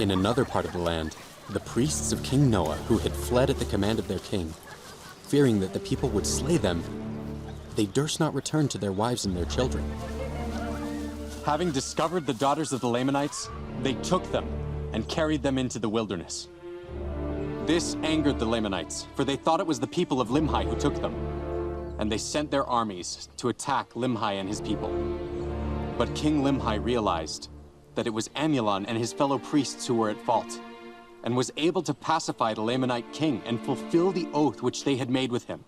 In another part of the land, the priests of King Noah, who had fled at the command of their king, fearing that the people would slay them, they durst not return to their wives and their children. Having discovered the daughters of the Lamanites, they took them and carried them into the wilderness. This angered the Lamanites, for they thought it was the people of Limhi who took them, and they sent their armies to attack Limhi and his people. But King Limhi realized that it was Amulon and his fellow priests who were at fault, and was able to pacify the Lamanite king and fulfill the oath which they had made with him.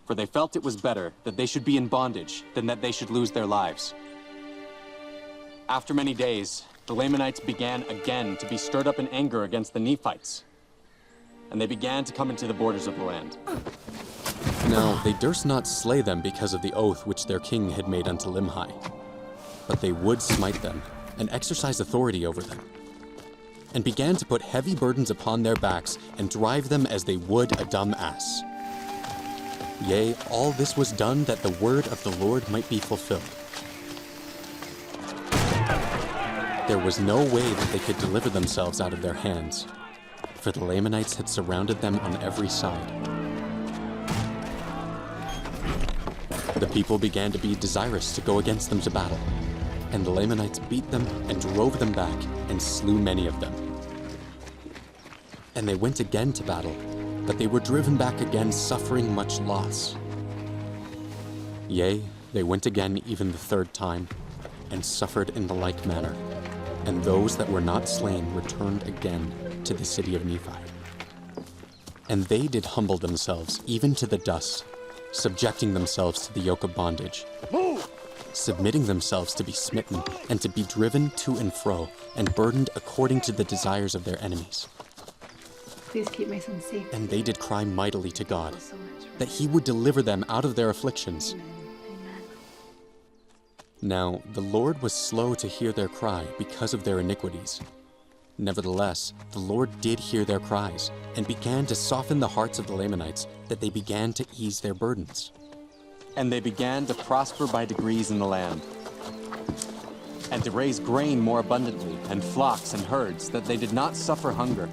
For they felt it was better that they should be in bondage than that they should lose their lives. After many days, the Lamanites began again to be stirred up in anger against the Nephites, and they began to come into the borders of the land. Now they durst not slay them because of the oath which their king had made unto Limhi, but they would smite them and exercise authority over them, and began to put heavy burdens upon their backs and drive them as they would a dumb ass. Yea, all this was done that the word of the Lord might be fulfilled. There was no way that they could deliver themselves out of their hands, for the Lamanites had surrounded them on every side. The people began to be desirous to go against them to battle, and the Lamanites beat them and drove them back and slew many of them. And they went again to battle, but they were driven back again, suffering much loss. Yea, they went again even the third time, and suffered in the like manner. And those that were not slain returned again to the city of Nephi. And they did humble themselves even to the dust, subjecting themselves to the yoke of bondage, submitting themselves to be smitten and to be driven to and fro, and burdened according to the desires of their enemies. Please keep my son safe. And they did cry mightily to God, that he would deliver them out of their afflictions. Amen. Now the Lord was slow to hear their cry because of their iniquities. Nevertheless, the Lord did hear their cries, and began to soften the hearts of the Lamanites, that they began to ease their burdens. And they began to prosper by degrees in the land, and to raise grain more abundantly, and flocks and herds, that they did not suffer hunger.